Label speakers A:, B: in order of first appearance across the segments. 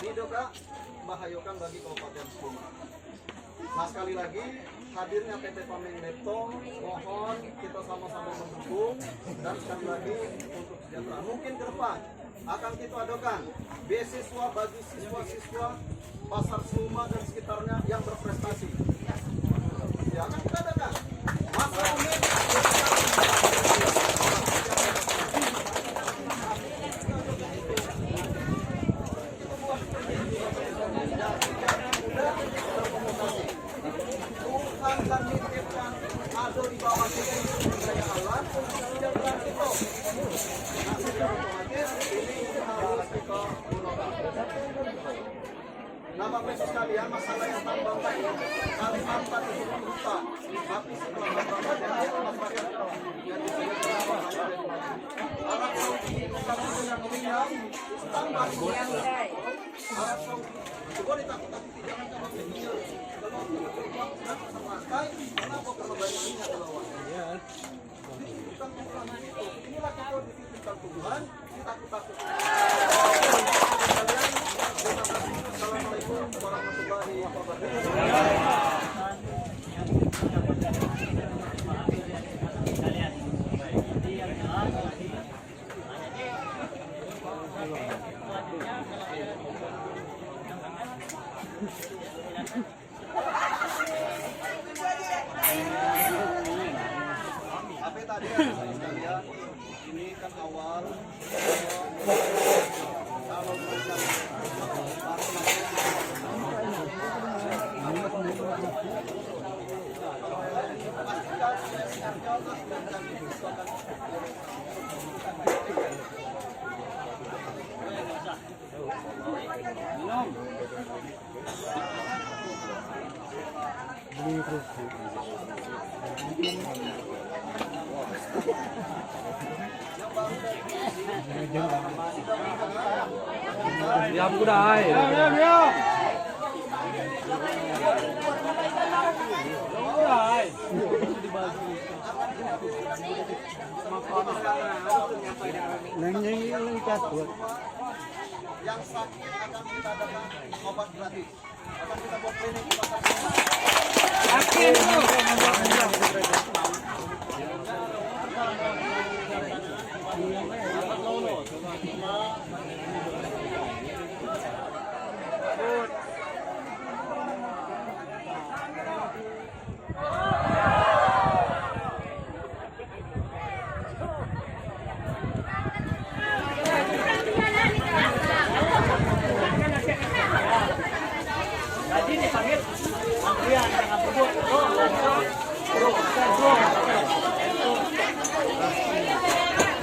A: Ini juga bahayakan bagi Kabupaten Sumba. Nah, sekali lagi hadirnya PT Pameng Nepto, mohon kita sama-sama mendukung dan sekali lagi untuk sejahtera. Mungkin ke depan akan kita adakan beasiswa bagi siswa-siswa Pasar Sumba dan sekitarnya yang berprestasi. Ya, akan kita adakan. Masa umum dan titipkan ada di bawah saya alam untuk kesejahteraan kita. Nah, secara otomatis ini harus kita gunakan. Nah, Bapak Ibu sekalian, masalah yang tambang tadi kali tanpa itu lupa, tapi setelah tambang tadi masyarakat jadi Arab Saudi kami dengan minyak tambah Arab Saudi coba ditakut-takuti jangan coba minyak kalau pakai kenapa kalau banyak minyak ke bawah kita mengurangi itu inilah kondisi tentang Tuhan ditakut-takuti. Assalamualaikum warahmatullahi wabarakatuh. Apa tadi sekalian, ini kan awal kalau
B: Diam ku dah.
A: yang sakit akan kita adakan obat gratis. Akan kita buat klinik di pasar.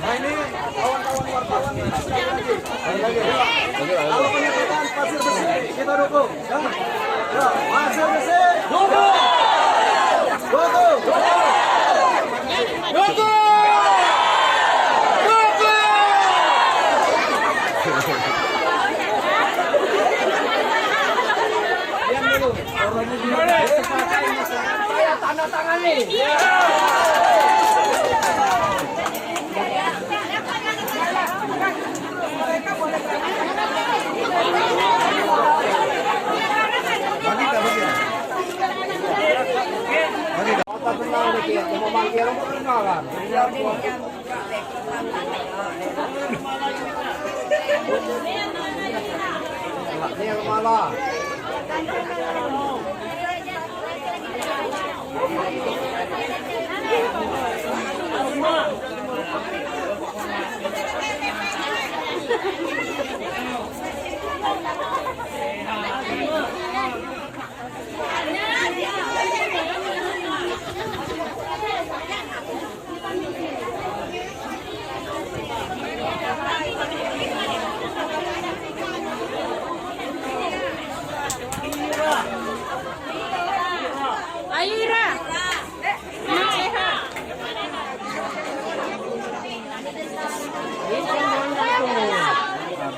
A: Nah, ini kawan-kawan wartawan sekali lagi. Kalau penyediaan pasir besi kita dukung. Ya, pasir besi dukung. Dukung. Dukung. Saya tanda tangani.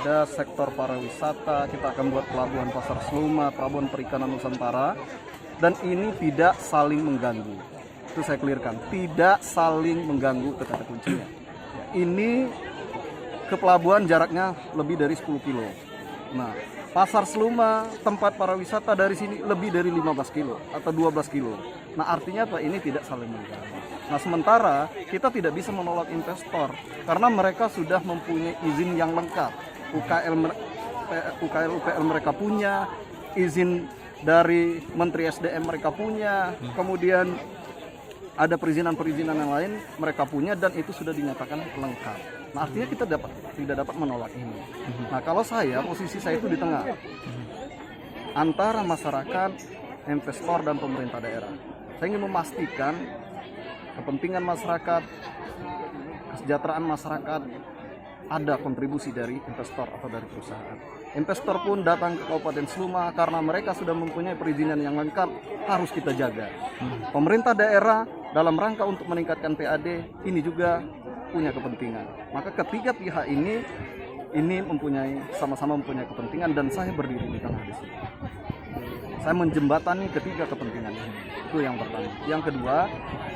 A: Ada sektor pariwisata, kita akan buat pelabuhan Pasar Seluma, pelabuhan perikanan Nusantara, dan ini tidak saling mengganggu. Itu saya clearkan, tidak saling mengganggu, kata kuncinya. Ini ke pelabuhan jaraknya lebih dari 10 kilo. Nah, Pasar Seluma, tempat para wisata dari sini lebih dari 15 kilo atau 12 kilo. Nah, artinya apa? Ini tidak saling mengganggu. Nah, sementara kita tidak bisa menolak investor karena mereka sudah mempunyai izin yang lengkap. UKL mereka punya, izin dari Menteri SDM mereka punya, kemudian ada perizinan-perizinan yang lain mereka punya dan itu sudah dinyatakan lengkap. Nah, artinya kita tidak dapat menolak ini. Nah, kalau posisi saya itu di tengah antara masyarakat, investor, dan pemerintah daerah. Saya ingin memastikan kepentingan masyarakat, kesejahteraan masyarakat, ada kontribusi dari investor atau dari perusahaan. Investor pun datang ke Kabupaten Seluma karena mereka sudah mempunyai perizinan yang lengkap, harus kita jaga. Pemerintah daerah dalam rangka untuk meningkatkan PAD ini juga punya kepentingan. Maka ketiga pihak ini sama-sama mempunyai kepentingan dan saya berdiri di tengah di sini. Saya menjembatani ketiga kepentingan ini. Itu yang pertama. Yang kedua,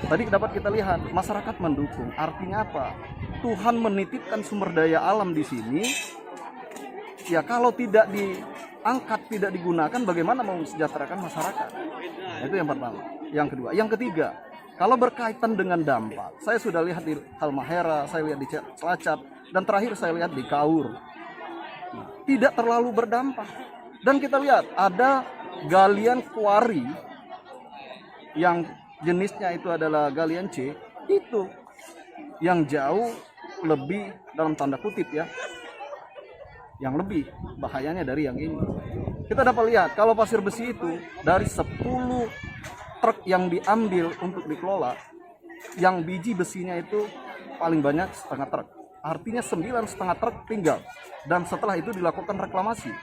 A: tadi dapat kita lihat masyarakat mendukung. Artinya apa? Tuhan menitipkan sumber daya alam di sini. Ya kalau tidak diangkat, tidak digunakan, bagaimana mau mensejahterakan masyarakat? Itu yang pertama. Yang kedua, yang ketiga, kalau berkaitan dengan dampak, saya sudah lihat di Halmahera, saya lihat di Cilacap, dan terakhir saya lihat di Kaur. Tidak terlalu berdampak. Dan kita lihat ada galian kuari yang jenisnya itu adalah galian C, itu yang jauh lebih dalam tanda kutip ya, yang lebih bahayanya dari yang ini. Kita dapat lihat kalau pasir besi itu dari 10 truk yang diambil untuk dikelola, yang biji besinya itu paling banyak setengah truk. Artinya 9,5 truk tinggal. Dan setelah itu dilakukan reklamasi.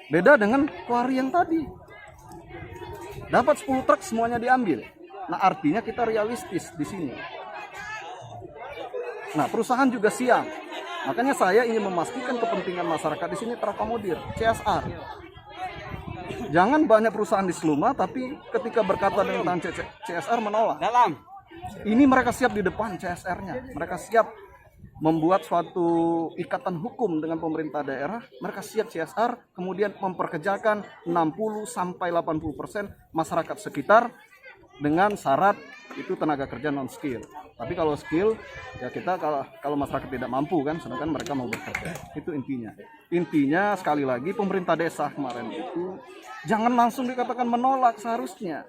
A: Beda dengan kuari yang tadi. Dapat 10 truk semuanya diambil. Nah, artinya kita realistis di sini. Nah, perusahaan juga siap. Makanya saya ingin memastikan kepentingan masyarakat di sini terakomodir. CSR. Jangan banyak perusahaan di Seluma, tapi ketika berkata tentang CSR menolak. Ini mereka siap di depan CSR-nya. Mereka siap membuat suatu ikatan hukum dengan pemerintah daerah. Mereka siap CSR, kemudian memperkerjakan 60-80% masyarakat sekitar dengan syarat itu tenaga kerja non skill. Tapi kalau skill ya kita kalau masyarakat tidak mampu kan, sedangkan mereka mau bekerja. Itu intinya. Intinya sekali lagi pemerintah desa kemarin itu jangan langsung dikatakan menolak seharusnya.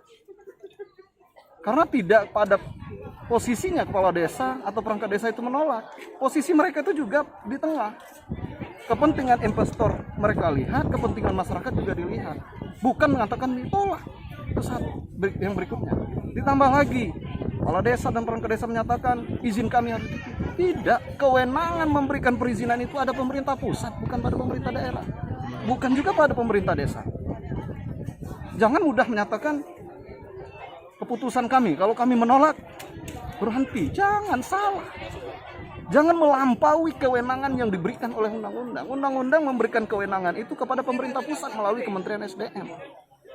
A: Karena tidak pada posisinya kepala desa atau perangkat desa itu menolak. Posisi mereka itu juga di tengah. Kepentingan investor mereka lihat, kepentingan masyarakat juga dilihat. Bukan mengatakan ditolak. Itu satu. Yang berikutnya. Ditambah lagi, kepala desa dan perangkat desa menyatakan izin kami harus tidak. Kewenangan memberikan perizinan itu ada pemerintah pusat, bukan pada pemerintah daerah. Bukan juga pada pemerintah desa. Jangan mudah menyatakan keputusan kami, kalau kami menolak berhenti. Jangan salah. Jangan melampaui kewenangan yang diberikan oleh undang-undang. Undang-undang memberikan kewenangan itu kepada pemerintah pusat melalui Kementerian SDM.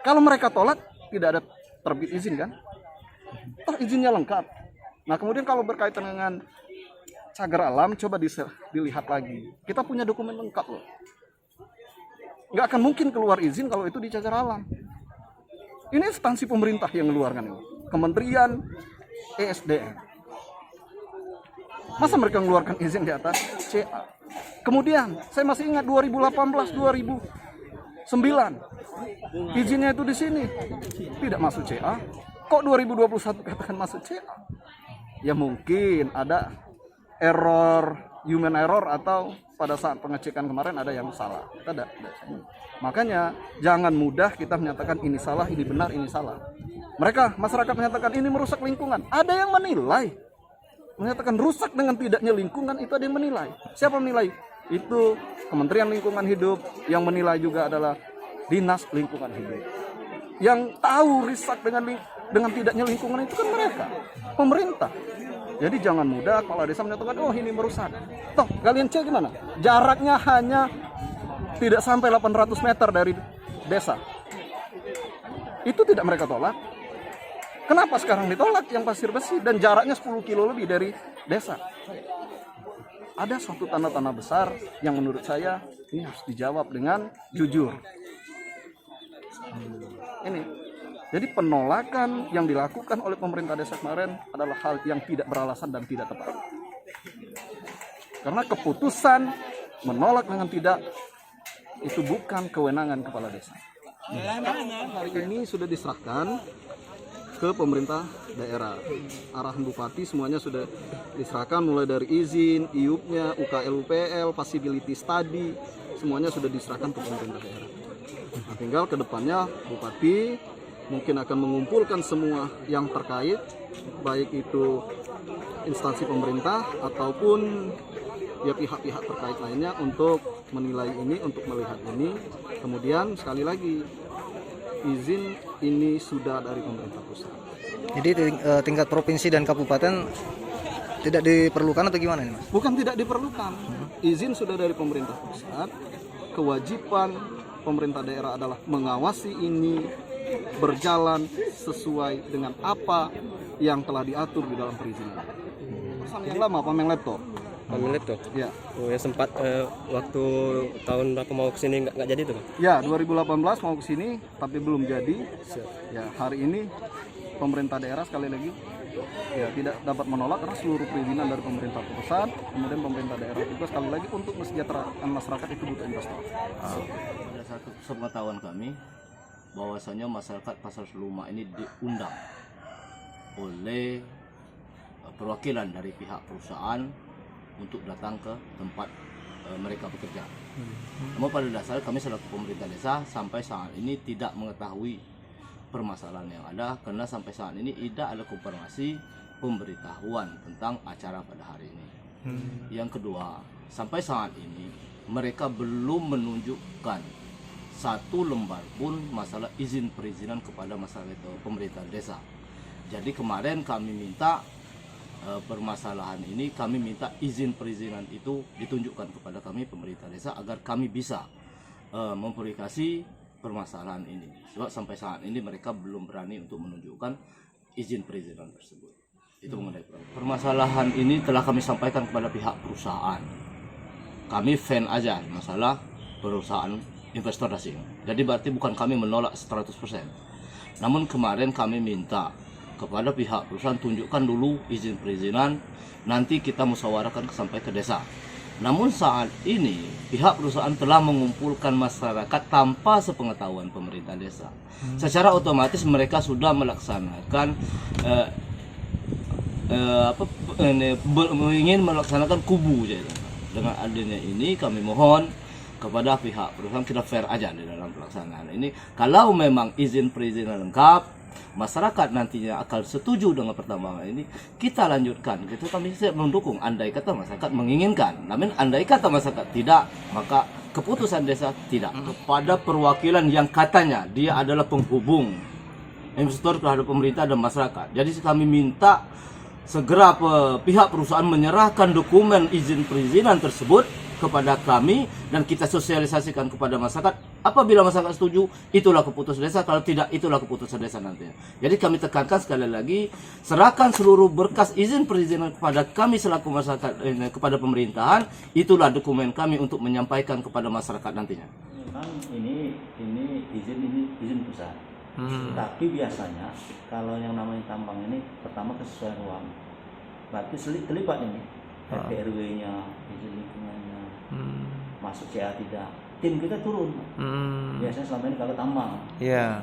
A: Kalau mereka tolak, tidak ada terbit izin kan? Toh izinnya lengkap. Nah, kemudian kalau berkaitan dengan cagar alam, coba dilihat lagi. Kita punya dokumen lengkap loh. Nggak akan mungkin keluar izin kalau itu di cagar alam. Ini instansi pemerintah yang mengeluarkan ini. Kementerian ESDM. Masa mereka mengeluarkan izin di atas CA? Kemudian, saya masih ingat 2018, 2009. Izinnya itu di sini. Tidak masuk CA. Kok 2021 katakan masuk CA? Ya mungkin ada human error atau pada saat pengecekan kemarin ada yang salah. Ada. Makanya jangan mudah kita menyatakan ini salah, ini benar, ini salah. Masyarakat menyatakan ini merusak lingkungan. Ada yang menilai. Menyatakan rusak dengan tidaknya lingkungan, itu ada yang menilai. Siapa menilai? Itu Kementerian Lingkungan Hidup. Yang menilai juga adalah Dinas Lingkungan Hidup. Yang tahu rusak dengan tidaknya lingkungan itu kan mereka, pemerintah. Jadi jangan mudah kepala desa menyatakan oh ini merusak. Toh galian C gimana? Jaraknya hanya tidak sampai 800 meter dari desa. Itu tidak mereka tolak. Kenapa sekarang ditolak yang pasir besi dan jaraknya 10 kilo lebih dari desa? ada suatu tanda-tanda besar yang menurut saya ini harus dijawab dengan jujur. Ini, jadi penolakan yang dilakukan oleh pemerintah desa kemarin adalah hal yang tidak beralasan dan tidak tepat. Karena keputusan menolak dengan tidak itu bukan kewenangan kepala desa. Hari ini sudah diserahkan ke pemerintah daerah. Arahan bupati semuanya sudah diserahkan, mulai dari izin, IUP-nya, UKL, UPL, facility study, semuanya sudah diserahkan ke pemerintah daerah. Nah, tinggal ke depannya bupati mungkin akan mengumpulkan semua yang terkait, baik itu instansi pemerintah ataupun ya pihak-pihak terkait lainnya untuk menilai ini, untuk melihat ini. Kemudian sekali lagi, izin ini sudah dari pemerintah pusat.
B: Jadi tingkat provinsi dan kabupaten tidak diperlukan atau gimana ini, Mas?
A: Bukan tidak diperlukan, izin sudah dari pemerintah pusat. Kewajiban pemerintah daerah adalah mengawasi ini berjalan sesuai dengan apa yang telah diatur di dalam perizinan. Pesan yang lama pamer laptop.
C: Pamer laptop?
A: Ya.
C: Oh ya, sempat waktu tahun berapa mau kesini nggak jadi tuh, Pak?
A: Ya, 2018 mau kesini tapi belum jadi. Ya, hari ini pemerintah daerah sekali lagi ya tidak dapat menolak karena seluruh perizinan dari pemerintah pusat, kemudian pemerintah daerah juga sekali lagi untuk mesejahterakan masyarakat itu butuh investor.
D: Ada satu sepengetahuan kami bahwasanya masyarakat Pasar Seluma ini diundang oleh perwakilan dari pihak perusahaan untuk datang ke tempat mereka bekerja. Namun pada dasarnya kami selaku pemerintah desa sampai saat ini tidak mengetahui permasalahan yang ada, karena sampai saat ini tidak ada konfirmasi pemberitahuan tentang acara pada hari ini. Yang kedua, sampai saat ini mereka belum menunjukkan satu lembar pun masalah izin perizinan kepada masyarakat pemerintah desa. Jadi kemarin kami minta permasalahan ini, kami minta izin perizinan itu ditunjukkan kepada kami pemerintah desa agar kami bisa memverifikasi permasalahan ini. Sebab sampai saat ini mereka belum berani untuk menunjukkan izin perizinan tersebut. Itu mengenai permasalahan ini telah kami sampaikan kepada pihak perusahaan. Kami fan aja masalah perusahaan investor asing. Jadi berarti bukan kami menolak 100%. Namun kemarin kami minta kepada pihak perusahaan tunjukkan dulu izin perizinan, nanti kita musyawarahkan sampai ke desa. Namun saat ini pihak perusahaan telah mengumpulkan masyarakat tanpa sepengetahuan pemerintah desa. Secara otomatis mereka sudah melaksanakan ingin melaksanakan kubu. Dengan adanya ini kami mohon kepada pihak perusahaan kita fair aja di dalam pelaksanaan ini. Kalau memang izin perizinan lengkap, masyarakat nantinya akan setuju dengan pertambangan ini, kita lanjutkan. Gitu kami siap mendukung. Andai kata masyarakat menginginkan, namun andai kata masyarakat tidak, maka keputusan desa tidak. Kepada perwakilan yang katanya dia adalah penghubung investor terhadap pemerintah dan masyarakat. Jadi kami minta segera pihak perusahaan menyerahkan dokumen izin perizinan tersebut kepada kami dan kita sosialisasikan kepada masyarakat. Apabila masyarakat setuju, itulah keputusan desa. Kalau tidak, itulah keputusan desa nantinya. Jadi kami tekankan sekali lagi, serahkan seluruh berkas izin perizinan kepada kami selaku masyarakat, kepada pemerintahan. Itulah dokumen kami untuk menyampaikan kepada masyarakat nantinya.
E: Memang ini izin pusat. Tapi biasanya kalau yang namanya tambang ini pertama kesesuaian ruang. Berarti terlibat ini RT RW-nya, izin lingkungannya, masuk CA tidak. Tim kita turun. Biasanya selama ini kalau tambang.
B: Iya.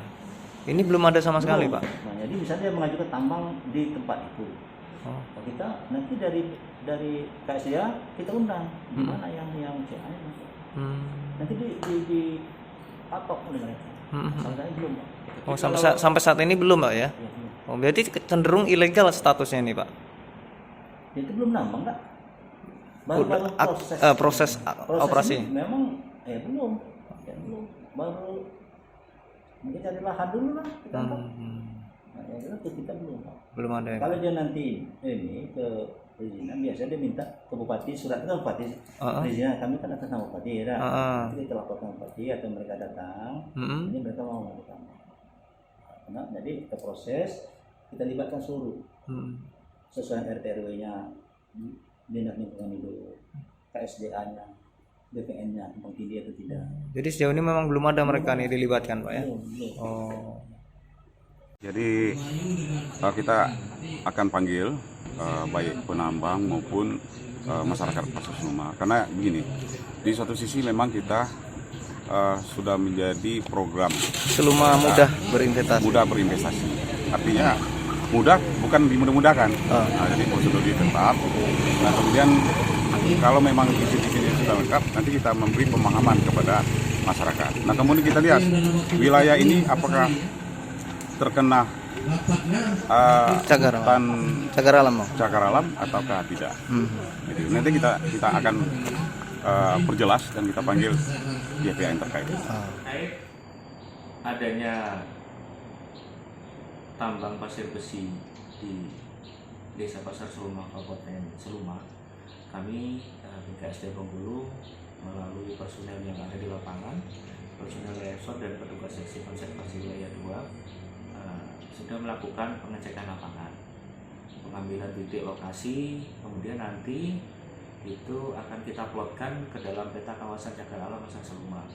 B: Ini belum ada sama sekali, Pak.
E: Nah, jadi misalnya dia mengajukan tambang di tempat itu. Nah, kita nanti dari KSA kita undang di mana yang CA-nya. Nanti di patok oleh mereka. Sampai belum, Pak.
B: Oh, sampai saat ini belum, Pak ya? Oh, berarti cenderung ilegal statusnya ini, Pak.
E: Itu belum nambang, Pak. Baru
B: proses operasi.
E: Memang belum. Baru mungkin cari lahan dulu lah kita. Nah, itu kita belum, Pak.
B: Belum ada.
E: Kalau dia nanti ini ke perizinan, biasanya dia minta ke bupati, surat ke bupati. Perizinan kami kan atas nama bupati, ya. Nanti kita laporkan ke bupati atau mereka datang. Ini mereka mau melakukan. Nah, jadi kita proses, kita libatkan seluruh sesuai RT RW-nya, dinas lingkungan hidup, KSDA-nya, BPN-nya, tentang tinggi atau tidak.
B: Jadi sejauh ini memang belum ada mereka nih dilibatkan Pak ya?
E: Belum, belum.
B: Oh.
F: Jadi kita akan panggil baik penambang maupun masyarakat Pasar Seluma. Karena begini, di suatu sisi memang kita sudah menjadi program
B: Seluma mudah berinvestasi.
F: mudah berinvestasi. Artinya mudah bukan dimudah-mudahkan. Nah, jadi prosedur tetap. Nah, kemudian kalau memang izin-izinnya sudah lengkap, nanti kita memberi pemahaman kepada masyarakat. Nah, kemudian kita lihat wilayah ini apakah terkena
B: Cagar alam. Bang.
F: cagar alam ataukah tidak. Jadi, nanti kita akan perjelas dan kita panggil pihak-pihak yang terkait.
G: Adanya tambang pasir besi di Desa Pasar Seluma, Kabupaten Seluma, kami BKSD Bengkulu melalui personel yang ada di lapangan, personel resort dan petugas seksi konservasi wilayah 2 sudah melakukan pengecekan lapangan, pengambilan titik lokasi, kemudian nanti itu akan kita plotkan ke dalam peta kawasan cagar alam Pasar Seluma.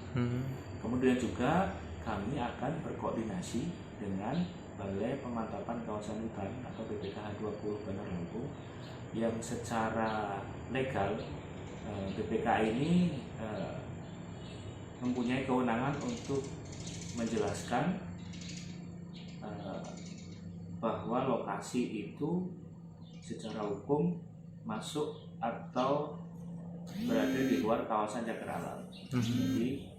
G: Kemudian juga kami akan berkoordinasi dengan Balai Pemantapan Kawasan Hutan atau BPKH 20 Bandar Lampung yang secara legal BPK ini mempunyai kewenangan untuk menjelaskan bahwa lokasi itu secara hukum masuk atau berada di luar kawasan cagar alam. Jadi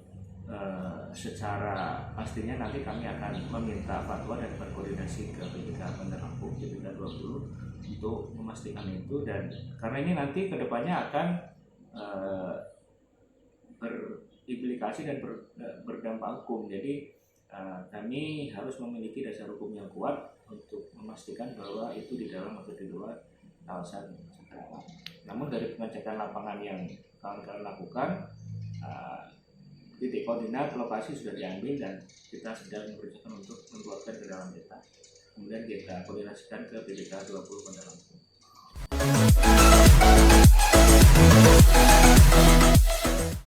G: secara pastinya nanti kami akan meminta fatwa dan berkoordinasi ke BPK Bandar Lampung BPK 20 untuk memastikan itu, dan karena ini nanti kedepannya akan berimplikasi dan berdampak hukum. Jadi kami harus memiliki dasar hukum yang kuat untuk memastikan bahwa itu di dalam atau di luar kawasan cagar alam. Namun dari pengecekan lapangan yang kawan-kawan lakukan, titik koordinat lokasi sudah diambil dan kita sedang berusaha untuk membuatkan ke dalam peta. Kemudian kita koordinasikan ke BPK 20 Bandar Lampung.